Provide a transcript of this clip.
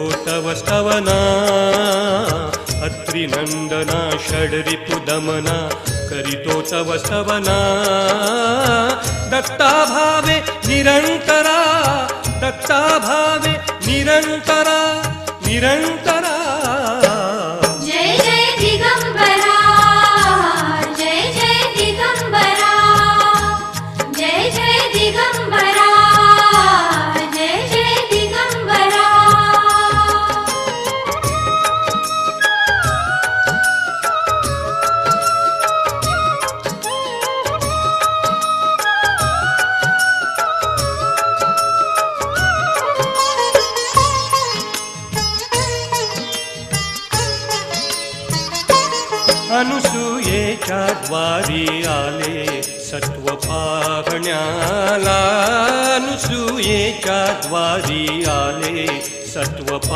तव स्तवना अत्रिनंदना षड्रिपुदमना करितो तव स्तवना दत्ता भावे निरंतरा दत्ता भावे निरंतरा निरंतरा जय जय दिगंबरा जय जय दिगंबरा जय जय दिगंबरा जय जय दिगंबरा अनुसूयेच्या द्वारी आले सत्व पाहण्याला अनुसूयेच्या द्वारी आले सत्व